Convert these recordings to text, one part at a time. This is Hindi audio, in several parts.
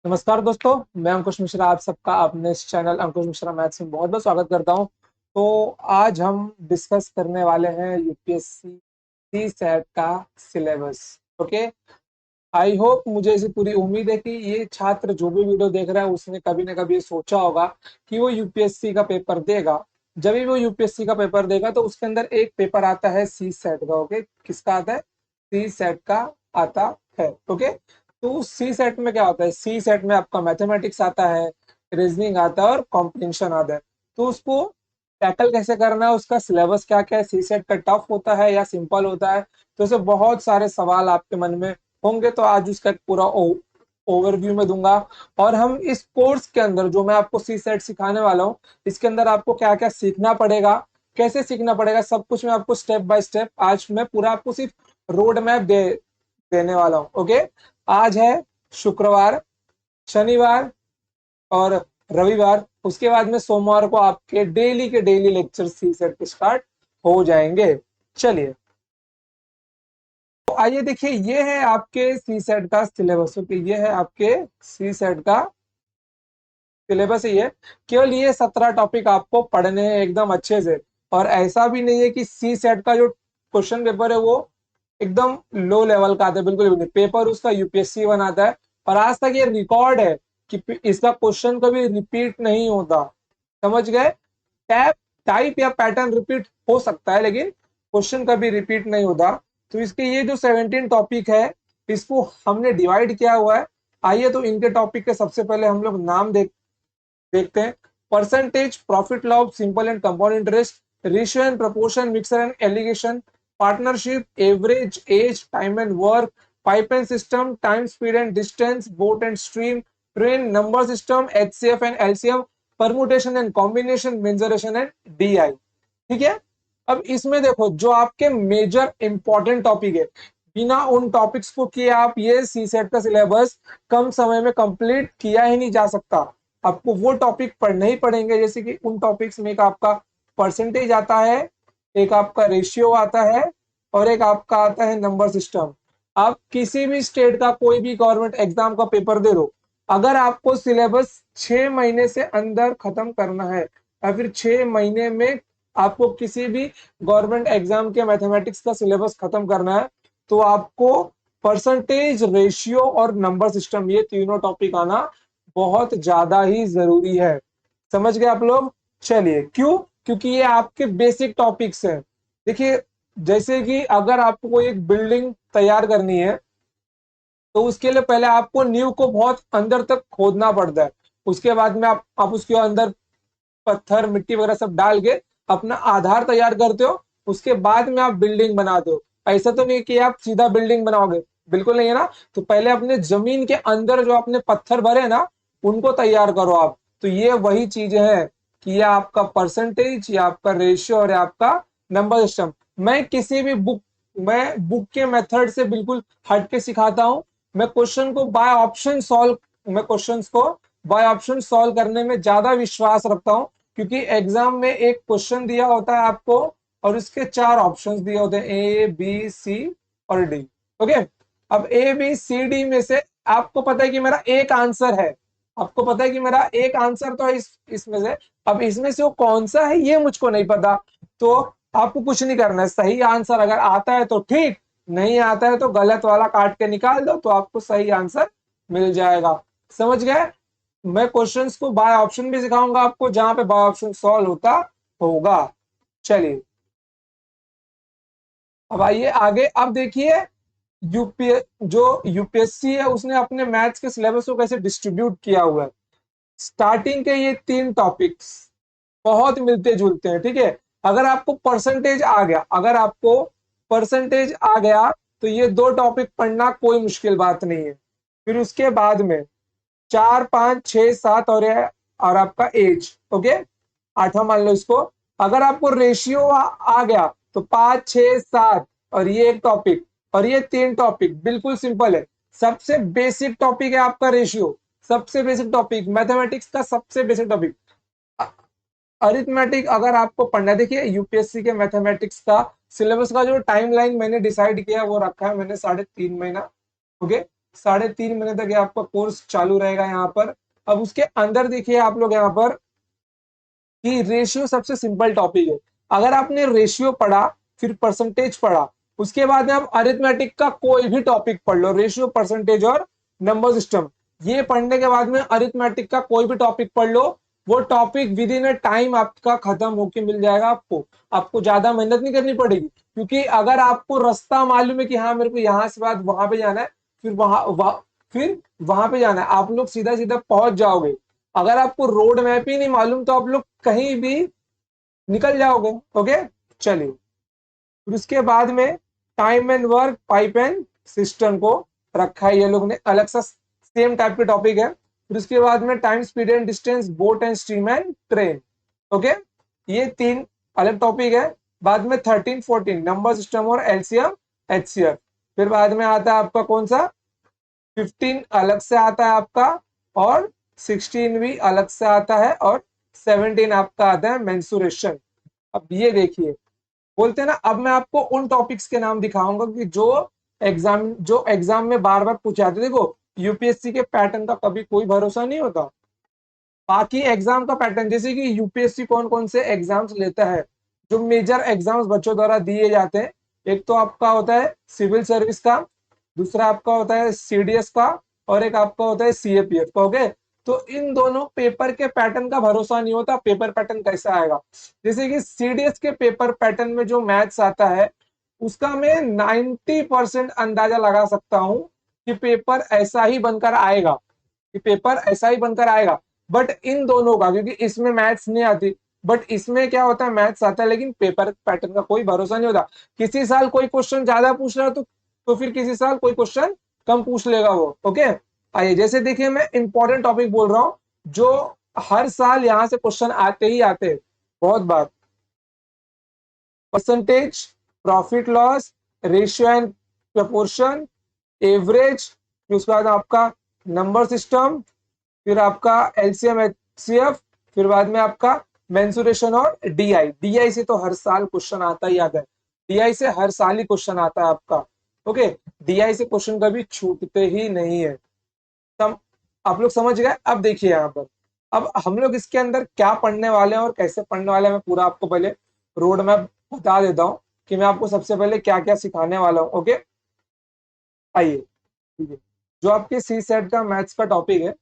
नमस्कार दोस्तों। मैं अंकुश मिश्रा आप सबका अपने इस चैनल अंकुश मिश्रा मैथ्स में बहुत बहुत स्वागत करता हूं। तो आज हम डिस्कस करने वाले हैं यूपीएससी सी सेट का सिलेबस। ओके। आई होप, मुझे ऐसी पूरी उम्मीद है कि ये छात्र जो भी वीडियो देख रहा है उसने कभी ना कभी सोचा होगा कि वो यूपीएससी का पेपर देगा। जब भी वो यूपीएससी का पेपर देगा तो उसके अंदर एक पेपर आता है सी सेट का। ओके, किसका आता है? सी सेट का आता है। ओके। तो सी सेट में क्या होता है? सी सेट में आपका मैथमेटिक्स आता है, रीजनिंग आता है और कॉम्प्रिहेंशन आता है। तो उसको टैकल कैसे करना है, उसका सिलेबस क्या क्या है, सी सेट का टफ होता है या सिंपल होता है, तो ऐसे बहुत सारे सवाल आपके मन में होंगे। तो आज उसका एक पूरा ओवरव्यू में दूंगा। और हम इस कोर्स के अंदर जो मैं आपको सी सेट सिखाने वाला हूँ, इसके अंदर आपको क्या क्या सीखना पड़ेगा, कैसे सीखना पड़ेगा, सब कुछ मैं आपको स्टेप बाय स्टेप आज मैं पूरा आपको सिर्फ रोड मैप देने वाला हूँ। ओके। आज है शुक्रवार, शनिवार और रविवार। उसके बाद में सोमवार को आपके डेली के डेली लेक्चर सी सेट के स्टार्ट हो जाएंगे। चलिए, तो आइए देखिए, ये है आपके सी सेट का सिलेबस। ओके, ये है आपके सी सेट का सिलेबस। ही है केवल ये 17 टॉपिक आपको पढ़ने हैं एकदम अच्छे से। और ऐसा भी नहीं है कि सी सेट का जो क्वेश्चन पेपर है वो एकदम लो लेवल का आता है, बिल्कुल भी नहीं। पेपर उसका यूपीएससी बनाता है और आज तक ये रिकॉर्ड है कि इसका क्वेश्चन कभी रिपीट नहीं होता। समझ गए? टैप टाइप या पैटर्न रिपीट हो सकता है लेकिन क्वेश्चन कभी रिपीट नहीं होता। तो इसके ये जो 17 टॉपिक है, इसको हमने डिवाइड किया हुआ है। आइए तो इनके टॉपिक के सबसे पहले हम लोग नाम देखते हैं। Percentage, profit loss, simple and compound interest, ratio and proportion, mixer and alligation, partnership, average, age, time and work, pipe and system, time, speed and distance, boat and stream, train, number system, HCF and LCM, permutation and combination, mensuration and DI. ठीक है। अब इसमें देखो, जो आपके मेजर इंपॉर्टेंट टॉपिक है, बिना उन टॉपिक्स को किए आप ये सी सेट का सिलेबस कम समय में कंप्लीट किया ही नहीं जा सकता। आपको वो टॉपिक पढ़ने ही पड़ेंगे। जैसे कि उन टॉपिक्स में एक आपका परसेंटेज आता है, एक आपका रेशियो आता है और एक आपका आता है नंबर सिस्टम। आप किसी भी स्टेट का कोई भी गवर्नमेंट एग्जाम का पेपर दे दो, अगर आपको सिलेबस 6 महीने से अंदर खत्म करना है या फिर 6 महीने में आपको किसी भी गवर्नमेंट एग्जाम के मैथमेटिक्स का सिलेबस खत्म करना है, तो आपको परसेंटेज, रेशियो और नंबर सिस्टम, ये तीनों टॉपिक आना बहुत ज्यादा ही जरूरी है। समझ गए आप लोग? चलिए, क्यों? क्योंकि ये आपके बेसिक टॉपिक्स हैं। देखिए, जैसे कि अगर आपको कोई एक बिल्डिंग तैयार करनी है तो उसके लिए पहले आपको नींव को बहुत अंदर तक खोदना पड़ता है। उसके बाद में आप उसके अंदर पत्थर, मिट्टी वगैरह सब डाल के अपना आधार तैयार करते हो। उसके बाद में आप बिल्डिंग बनाते हो। ऐसा तो नहीं कि आप सीधा बिल्डिंग बनाओगे, बिल्कुल नहीं है ना। तो पहले अपने जमीन के अंदर जो आपने पत्थर भरे ना, उनको तैयार करो आप। तो ये वही चीजें हैं कि ये आपका परसेंटेज, ये आपका रेशियो और ये आपका नंबर सिस्टम। मैं किसी भी बुक के मेथड से बिल्कुल हट के सिखाता हूँ। मैं क्वेश्चन को बाय ऑप्शन सॉल्व मैं क्वेश्चंस को बाय ऑप्शन सॉल्व करने में ज्यादा विश्वास रखता हूं। क्योंकि एग्जाम में एक क्वेश्चन दिया होता है आपको और इसके 4 ऑप्शंस दिए होते हैं, ए बी सी और डी। ओके। अब ए बी सी डी में से आपको पता है कि मेरा एक आंसर है, आपको पता है कि मेरा एक आंसर तो है इसमें से। अब इसमें से वो कौन सा है ये मुझको नहीं पता। तो आपको कुछ नहीं करना है, सही आंसर अगर आता है तो ठीक, नहीं आता है तो गलत वाला काट के निकाल दो, तो आपको सही आंसर मिल जाएगा। समझ गए? मैं क्वेश्चंस को बाय ऑप्शन भी सिखाऊंगा आपको, जहां पे बाय ऑप्शन सॉल्व होता होगा। चलिए, अब आइए आगे। अब देखिए, यूपीए जो यूपीएससी है उसने अपने मैथ्स के सिलेबस को कैसे डिस्ट्रीब्यूट किया हुआ है। स्टार्टिंग के ये 3 टॉपिक्स बहुत मिलते जुलते हैं। ठीक है। अगर आपको परसेंटेज आ गया तो ये 2 टॉपिक पढ़ना कोई मुश्किल बात नहीं है। फिर उसके बाद में 4, 5, 6, 7 और आपका एज। ओके, आठवां मान लो इसको। अगर आपको रेशियो आ गया तो 5, 6, 7 और ये एक टॉपिक और ये 3 टॉपिक बिल्कुल सिंपल है। सबसे बेसिक टॉपिक है आपका रेशियो, सबसे बेसिक टॉपिक, मैथमेटिक्स का सबसे बेसिक टॉपिक। अरिथमेटिक अगर आपको पढ़ना है, देखिए यूपीएससी के मैथमेटिक्स का सिलेबस का जो टाइमलाइन मैंने डिसाइड किया वो रखा है मैंने 3.5 महीना। ओके। 3.5 महीने तक ये आपका कोर्स चालू रहेगा यहाँ पर। अब उसके अंदर देखिए आप लोग यहाँ पर कि रेशियो सबसे सिंपल टॉपिक है। अगर आपने रेशियो पढ़ा, फिर परसेंटेज पढ़ा, उसके बाद में आप अरिथमेटिक का कोई भी टॉपिक पढ़ लो, रेशियो, परसेंटेज और नंबर सिस्टम, ये पढ़ने के बाद में अरिथमेटिक का कोई भी टॉपिक पढ़ लो, वो topic with in a time आपका खत्म होके मिल जाएगा आपको। आपको ज्यादा मेहनत नहीं करनी पड़ेगी, क्योंकि अगर आपको रास्ता मालूम है कि हाँ मेरे को यहाँ से बाद वहां पे जाना है, फिर वहां पे जाना है, आप लोग सीधा सीधा पहुंच जाओगे। अगर आपको रोड मैप ही नहीं मालूम तो आप लोग कहीं भी निकल जाओगे। ओके, चलिए। फिर उसके बाद में time and work, pipe and system को रखा है ये लोग ने अलग सा, सेम टाइप के टॉपिक है। फिर उसके बाद में time, speed and distance, boat and stream and train. Okay, ये 3 अलग टॉपिक है। बाद में 13, 14 नंबर सिस्टम और एलसीएम, एचसीएफ। फिर बाद में आता है आपका कौन सा, 15 अलग से आता है आपका, और 16 भी अलग से आता है, और 17 आपका आता है मेंसुरेशन। अब ये देखिए, बोलते हैं ना, अब मैं आपको उन टॉपिक्स के नाम दिखाऊंगा कि जो एग्जाम में बार बार पूछे जाते। देखो, यूपीएससी के पैटर्न का कभी कोई भरोसा नहीं होता। बाकी एग्जाम का पैटर्न, जैसे कि यूपीएससी कौन कौन से एग्जाम्स लेता है, जो मेजर एग्जाम्स बच्चों द्वारा दिए जाते हैं, एक तो आपका होता है सिविल सर्विस का, दूसरा आपका होता है सीडीएस का, और एक आपका होता है सीएपीएफ का। ओके, तो इन दोनों पेपर के पैटर्न का भरोसा नहीं होता, पेपर पैटर्न कैसा आएगा। जैसे कि सीडीएस के पेपर पैटर्न में जो मैथ्स आता है, उसका मैं 90% अंदाजा लगा सकता हूं कि पेपर ऐसा ही बनकर आएगा, कि पेपर ऐसा ही बनकर आएगा। बट इन दोनों का, क्योंकि इसमें मैथ्स नहीं आती, बट इसमें क्या होता है, मैथ्स आता है, लेकिन पेपर पैटर्न का कोई भरोसा नहीं होता। किसी साल कोई क्वेश्चन ज्यादा पूछ रहा है तो फिर किसी साल कोई क्वेश्चन कम पूछ लेगा वो। ओके, आइए, जैसे देखिए, मैं इंपॉर्टेंट टॉपिक बोल रहा हूँ, जो हर साल यहाँ से क्वेश्चन आते ही आते हैं बहुत बार। Percentage, profit loss, ratio and proportion, average, फिर उसके बाद आपका नंबर सिस्टम, फिर आपका एलसीएम, एचसीएफ, फिर बाद में आपका मेंसुरेशन और डीआई। डीआई से तो हर साल क्वेश्चन आता ही आता है, डीआई से हर साल ही क्वेश्चन आता है आपका। ओके, डीआई से क्वेश्चन कभी छूटते ही नहीं है। तब आप लोग समझ गए। अब देखिए यहाँ पर, अब हम लोग इसके अंदर क्या पढ़ने वाले हैं और कैसे पढ़ने वाले हैं, मैं पूरा आपको पहले रोड मैप बता देता हूँ कि मैं आपको सबसे पहले क्या क्या सिखाने वाला हूँ। ओके, आइए, ठीक है। जो आपके सी सेट का मैथ्स का टॉपिक है,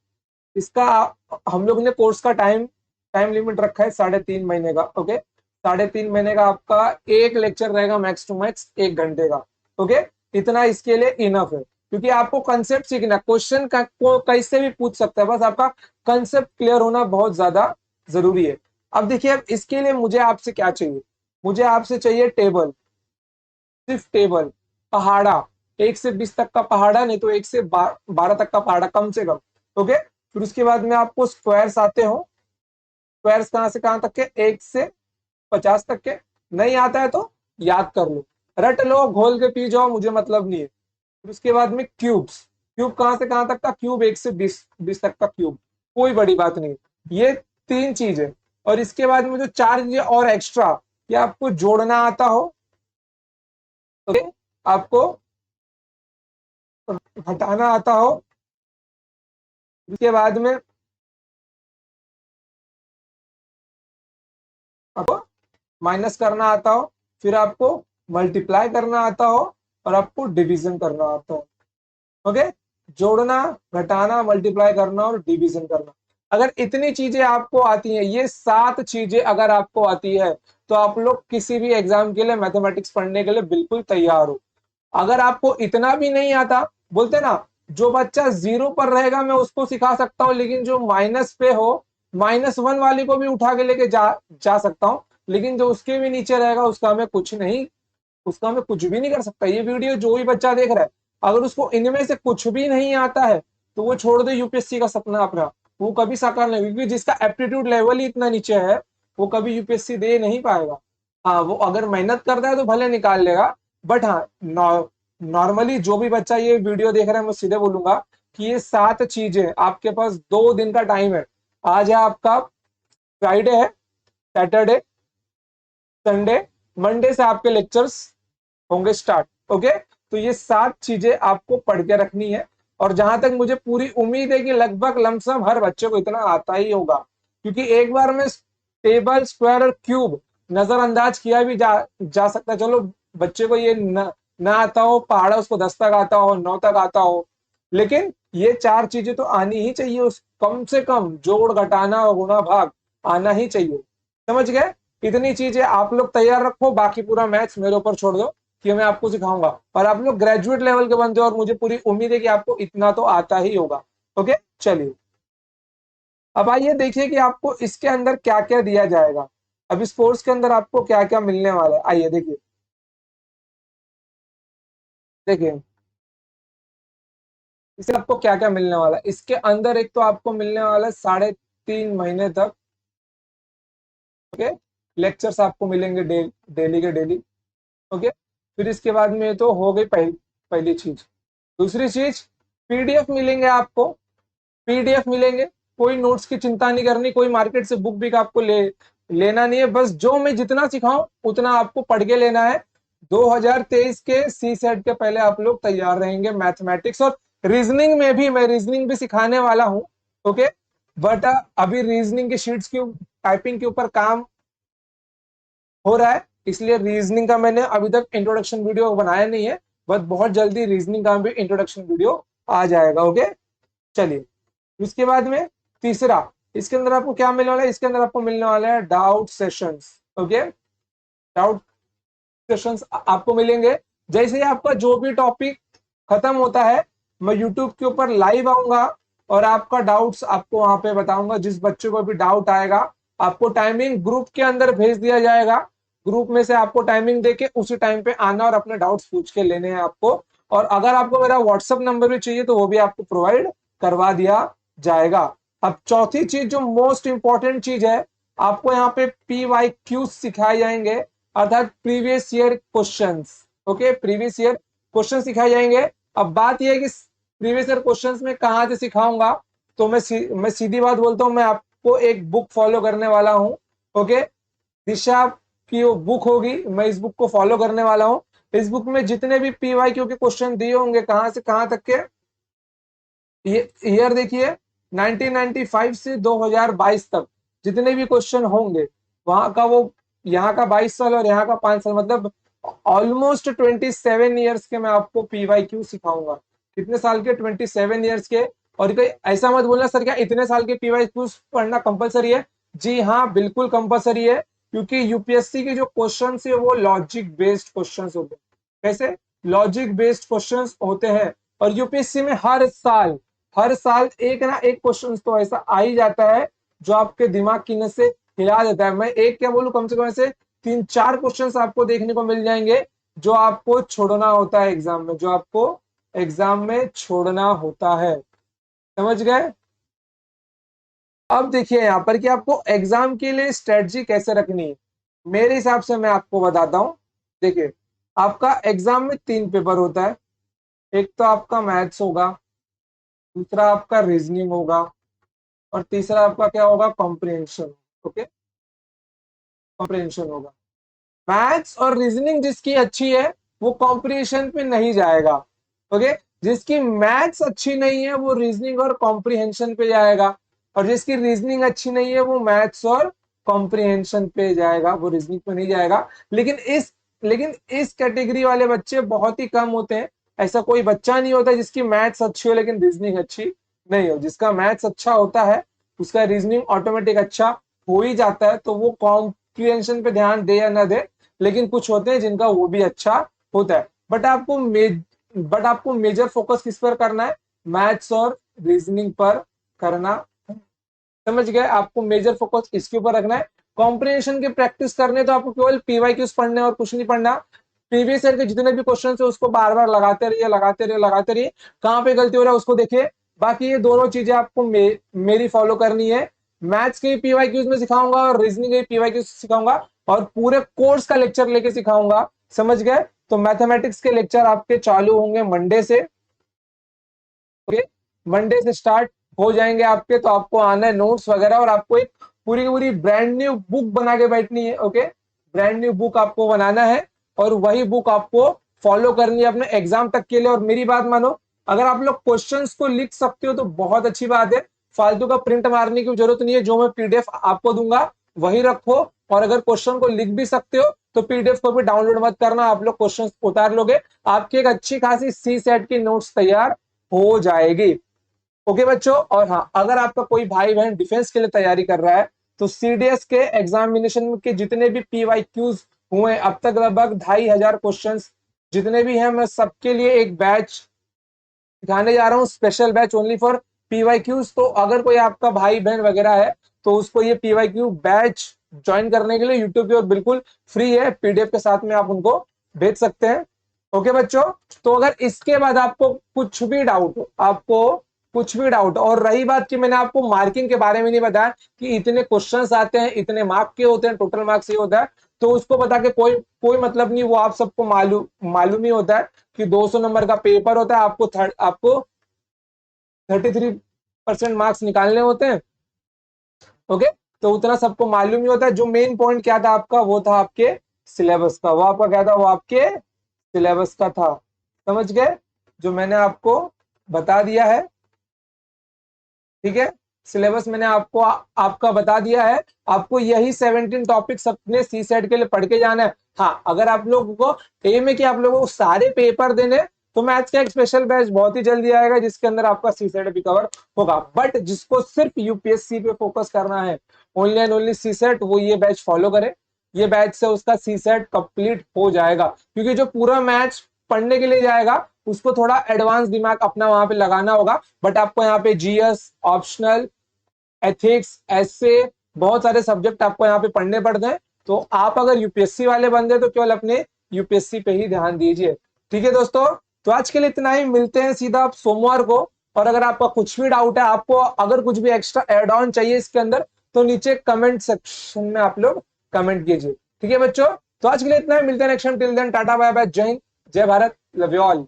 इसका हम लोग ने कोर्स का टाइम टाइम लिमिट रखा है 3.5 महीने का। ओके, 3.5 महीने का आपका एक लेक्चर रहेगा, मैक्स टू मैक्स 1 घंटे का। ओके, इतना इसके लिए इनफ है, क्योंकि आपको कंसेप्ट सीखना, क्वेश्चन को कैसे भी पूछ सकता है, बस आपका कंसेप्ट क्लियर होना बहुत ज्यादा जरूरी है। अब देखिए, अब इसके लिए मुझे आपसे क्या चाहिए, मुझे आपसे चाहिए टेबल, सिर्फ टेबल, पहाड़ा, 1 से 20 तक का पहाड़ा, नहीं तो 1 से 12 तक का पहाड़ा कम से कम। ओके, फिर उसके बाद में आपको स्क्वायर्स आते हो, स्क्वायर्स कहां से कहां तक के, 1 से 50 तक के। नहीं आता है तो याद कर लो, रट लो, घोल के पी जाओ, मुझे मतलब नहीं है। फिर उसके बाद में क्यूब्स, क्यूब कहां से कहां तक का, क्यूब 1 से 20 तक का क्यूब, कोई बड़ी बात नहीं। ये 3 चीज है। और इसके बाद में जो 4 चीजें और एक्स्ट्रा, ये आपको जोड़ना आता हो, ओके, आपको हटाना आता हो, उसके बाद में आपको माइनस करना आता हो, फिर आपको मल्टीप्लाई करना आता हो, और आपको डिवीजन करना आता हो। ओके, जोड़ना, घटाना, मल्टीप्लाई करना और डिवीजन करना। अगर इतनी चीजें आपको आती हैं, ये 7 चीजें अगर आपको आती है, तो आप लोग किसी भी एग्जाम के लिए, मैथमेटिक्स पढ़ने के लिए बिल्कुल तैयार हो। अगर आपको इतना भी नहीं आता, बोलते ना, जो बच्चा 0 पर रहेगा मैं उसको सिखा सकता हूँ, लेकिन जो माइनस पे हो, -1 वाले को भी उठा के लेके जा सकता हूँ, लेकिन जो उसके भी नीचे रहेगा उसका मैं कुछ नहीं, उसका मैं कुछ भी नहीं कर सकता। ये वीडियो जो भी बच्चा देख रहा है, अगर उसको इनमें से कुछ भी नहीं आता है, तो वो छोड़ दे यूपीएससी का सपना अपना, वो कभी साकार नहीं, क्योंकि जिसका एप्टीट्यूड लेवल ही इतना नीचे है, वो कभी यूपीएससी दे नहीं पाएगा। हाँ, वो अगर मेहनत करता है तो भले निकाल लेगा, बट हाँ, नॉर्मली जो भी बच्चा ये वीडियो देख रहा है, मैं सीधे बोलूंगा कि ये 7 चीजें, आपके पास 2 दिन का टाइम है। आज है आपका फ्राइडे है, सैटरडे, संडे, मंडे से आपके लेक्चर्स होंगे स्टार्ट। ओके, तो ये 7 चीजें आपको पढ़ के रखनी है। और जहां तक मुझे पूरी उम्मीद है कि लगभग लमसम हर बच्चे को इतना आता ही होगा, क्योंकि एक बार में टेबल, स्क्वायर और क्यूब नजरअंदाज किया भी जा सकता है। चलो बच्चे को ये ना आता हो, पहाड़ा उसको 10 तक आता हो, 9 तक आता हो, लेकिन ये चार चीजें तो आनी ही चाहिए। उस कम से कम जोड़, घटाना और गुणा भाग आना ही चाहिए। समझ गए? इतनी चीजें आप लोग तैयार रखो, बाकी पूरा मैथ्स मेरे ऊपर छोड़ दो कि मैं आपको सिखाऊंगा। और आप लोग ग्रेजुएट लेवल के बनते हो और मुझे पूरी उम्मीद है कि आपको इतना तो आता ही होगा। ओके, चलिए अब आइए देखिए कि आपको इसके अंदर क्या क्या दिया जाएगा। अब इस कोर्स के अंदर आपको क्या क्या मिलने वाला है, आइए देखिए। देखिए इससे आपको क्या क्या मिलने वाला है। इसके अंदर एक तो आपको मिलने वाला है 3.5 महीने तक, ओके, लेक्चर्स आपको मिलेंगे डेली के डेली। ओके, फिर इसके बाद में तो हो गई पहली चीज। दूसरी चीज, पीडीएफ मिलेंगे आपको, पीडीएफ मिलेंगे। कोई नोट्स की चिंता नहीं करनी, कोई मार्केट से बुक भी आपको लेना नहीं है। बस जो मैं जितना सिखाऊं उतना आपको पढ़ के लेना है। 2023 के सी सेट के पहले आप लोग तैयार रहेंगे। मैथमेटिक्स और रीजनिंग में भी, मैं रीजनिंग भी सिखाने वाला हूं। ओके, बट अभी रीजनिंग के शीट्स की टाइपिंग के ऊपर काम हो रहा है, इसलिए रीजनिंग का मैंने अभी तक इंट्रोडक्शन वीडियो बनाया नहीं है। बट बहुत जल्दी रीजनिंग का भी इंट्रोडक्शन वीडियो आ जाएगा। ओके, चलिए उसके बाद में तीसरा, इसके अंदर आपको क्या मिलने वाला है? इसके अंदर आपको मिलने वाला है doubt sessions. Okay, doubt sessions आपको मिलेंगे। जैसे ही आपका जो भी टॉपिक खत्म होता है, मैं यूट्यूब के ऊपर लाइव आऊंगा और आपका डाउट्स आपको वहां पे बताऊंगा। जिस बच्चे को भी डाउट आएगा, आपको टाइमिंग ग्रुप के अंदर भेज दिया जाएगा। ग्रुप में से आपको टाइमिंग देके उसी टाइम पे आना और अपने डाउट्स पूछ के लेने हैं आपको। और अगर आपको मेरा व्हाट्सअप नंबर भी चाहिए तो वो भी आपको प्रोवाइड करवा दिया जाएगा। अब चौथी चीज, जो मोस्ट इंपॉर्टेंट चीज है, आपको यहाँ पे PYQ सिखाए जाएंगे, अर्थात previous year questions. Okay, previous year question सिखाए जाएंगे। अब बात यह है कि प्रीवियस ईयर क्वेश्चंस में कहाँ से सिखाऊंगा, तो मैं सीधी बात बोलता हूँ, मैं आपको एक बुक फॉलो करने वाला हूँ। ओके, दिशा की वो बुक होगी, मैं इस बुक को फॉलो करने वाला हूँ। इस बुक में जितने भी PYQ के क्वेश्चन दिए होंगे, कहाँ से कहाँ तक के, ये ईयर देखिए 1995 से 2022 तक जितने भी क्वेश्चन होंगे, वहां का वो, यहाँ का 22 साल और यहाँ का 5 साल, मतलब ऑलमोस्ट 27 ईयर्स के मैं आपको PYQ सिखाऊंगा। कितने साल के? 27 ईयर्स के। और कोई ऐसा मत बोलना सर क्या इतने साल के PYQ पढ़ना कंपलसरी है? जी हाँ, बिल्कुल कंपलसरी है, क्योंकि यूपीएससी के जो क्वेश्चन है वो लॉजिक बेस्ड क्वेश्चन होते हैं। कैसे? लॉजिक बेस्ड क्वेश्चन होते हैं। और यूपीएससी में हर साल एक ना एक क्वेश्चन तो ऐसा आ ही जाता है जो आपके दिमाग की नस से हिला देता है। मैं एक क्या बोलूं, कम से कम ऐसे 3-4 क्वेश्चंस आपको देखने को मिल जाएंगे जो आपको छोड़ना होता है एग्जाम में, जो आपको एग्जाम में छोड़ना होता है। समझ गए? अब देखिए यहाँ पर कि आपको एग्जाम के लिए स्ट्रेटजी कैसे रखनी है, मेरे हिसाब से मैं आपको बताता हूँ। देखिए, आपका एग्जाम में 3 पेपर होता है। एक तो आपका मैथ्स होगा, दूसरा आपका रीजनिंग होगा, और तीसरा आपका क्या होगा? कॉम्प्रिहेंशन। ओके, कॉम्प्रिहेंशन होगा। मैथ्स और रीजनिंग जिसकी अच्छी है वो कॉम्प्रिहेंशन पे नहीं जाएगा। ओके, जिसकी मैथ्स अच्छी नहीं है वो रीजनिंग और कॉम्प्रिहेंशन पे जाएगा, और जिसकी रीजनिंग अच्छी नहीं है वो मैथ्स और कॉम्प्रिहेंशन पे जाएगा, वो रीजनिंग पे नहीं जाएगा। लेकिन इस कैटेगरी वाले बच्चे बहुत ही कम होते हैं। ऐसा कोई बच्चा नहीं होता जिसकी मैथ्स अच्छी हो लेकिन रीजनिंग अच्छी नहीं हो। जिसका मैथ्स अच्छा होता है उसका रीजनिंग ऑटोमेटिक अच्छा हो ही जाता है, तो वो कॉम्प्रिहेंशन पे ध्यान दे या ना दे। लेकिन कुछ होते हैं जिनका वो भी अच्छा होता है। बट आपको मेजर फोकस किस पर करना है? मैथ्स और रीजनिंग पर करना। समझ गए? आपको मेजर फोकस इसके ऊपर रखना है। कॉम्प्रिहेंशन की प्रैक्टिस करने तो आपको केवल PYQs पढ़ने और कुछ नहीं पढ़ना। प्रीवियस ईयर के जितने भी क्वेश्चन है उसको बार बार लगाते रहिए। कहाँ पे गलती हो रहा है उसको देखिए। बाकी ये दोनों चीजें आपको मेरी फॉलो करनी है। मैथ्स के PYQs में सिखाऊंगा और रीजनिंग के PYQs सिखाऊंगा, और पूरे कोर्स का लेक्चर लेके सिखाऊंगा। समझ गए? तो मैथमेटिक्स के लेक्चर आपके चालू होंगे मंडे से। ओके, मंडे से स्टार्ट हो जाएंगे आपके। तो आपको आना है नोट्स वगैरह, और आपको एक पूरी की पूरी ब्रांड न्यू बुक बना के बैठनी है। ओके, ब्रांड न्यू बुक आपको बनाना है और वही बुक आपको फॉलो करनी है अपने एग्जाम तक के लिए। और मेरी बात मानो, अगर आप लोग क्वेश्चंस को लिख सकते हो तो बहुत अच्छी बात है, फालतू का प्रिंट मारने की जरूरत नहीं है, जो मैं पीडीएफ आपको दूंगा वही रखो। और अगर क्वेश्चन को लिख भी सकते हो तो पीडीएफ को भी डाउनलोड मत करना, आप लोग क्वेश्चन उतार लोगे, आपकी एक अच्छी खासी सी सेट की नोट्स तैयार हो जाएगी। ओके बच्चों, और हाँ, अगर आपका कोई भाई बहन डिफेंस के लिए तैयारी कर रहा है तो सीडीएस के एग्जामिनेशन के जितने भी पीवाईक्यूज हुए अब तक, लगभग 2500 क्वेश्चंस जितने भी हैं, मैं सबके लिए एक बैच सिखाने जा रहा हूँ, special batch only for PYQs. तो अगर कोई आपका भाई बहन वगैरह है तो उसको ये पीवाईक्यू बैच ज्वाइन करने के लिए यूट्यूब पे बिल्कुल फ्री है, पीडीएफ के साथ में आप उनको भेज सकते हैं। ओके बच्चों, तो अगर इसके बाद आपको कुछ भी डाउट हो, आपको कुछ भी डाउट, और रही बात कि मैंने आपको मार्किंग के बारे में नहीं बताया कि इतने क्वेश्चंस आते हैं, इतने मार्क के होते हैं, टोटल मार्क्स ये होता है, तो उसको बता के कोई कोई मतलब नहीं, वो आप सबको मालूम ही होता है कि 200 नंबर का पेपर होता है, आपको 33% मार्क्स निकालने होते हैं। ओके, तो उतना सबको मालूम ही होता है। जो मेन पॉइंट क्या था आपका, वो था आपके सिलेबस का, वो आपका क्या था, वो आपके सिलेबस का था। समझ गए, जो मैंने आपको बता दिया है, ठीक है, सिलेबस मैंने आपको आपका बता दिया है। आपको यही 17 टॉपिक्स अपने सी सेट के लिए पढ़ के जाना है। हाँ, अगर आप लोगों को एम है कि आप लोगों को सारे पेपर देने, तो मैथ्स का एक स्पेशल बैच बहुत ही जल्दी आएगा जिसके अंदर आपका सी सेट भी कवर होगा। बट जिसको सिर्फ यूपीएससी पे फोकस करना है, only and only C SAT, वो ये बैच फॉलो करे। ये बैच से उसका सी सेट कंप्लीट हो जाएगा, क्योंकि जो पूरा मैथ्स पढ़ने के लिए जाएगा उसको थोड़ा एडवांस दिमाग अपना वहां पे लगाना होगा। बट आपको यहाँ पे जीएस, ऑप्शनल, एथिक्स, ऐसे बहुत सारे सब्जेक्ट आपको यहाँ पे पढ़ने पड़ते हैं। तो आप अगर यूपीएससी वाले बंदे तो केवल अपने यूपीएससी पे ही ध्यान दीजिए। ठीक है दोस्तों, तो आज के लिए इतना ही, मिलते हैं सीधा आप सोमवार को। और अगर आपका कुछ भी डाउट है, आपको अगर कुछ भी एक्स्ट्रा एड ऑन चाहिए इसके अंदर, तो नीचे कमेंट सेक्शन में आप लोग कमेंट कीजिए। ठीक है बच्चों, तो आज के लिए इतना ही, मिलते हैं next time. Till then tata bye bye, Jai Hind, जय भारत, लव यू ऑल।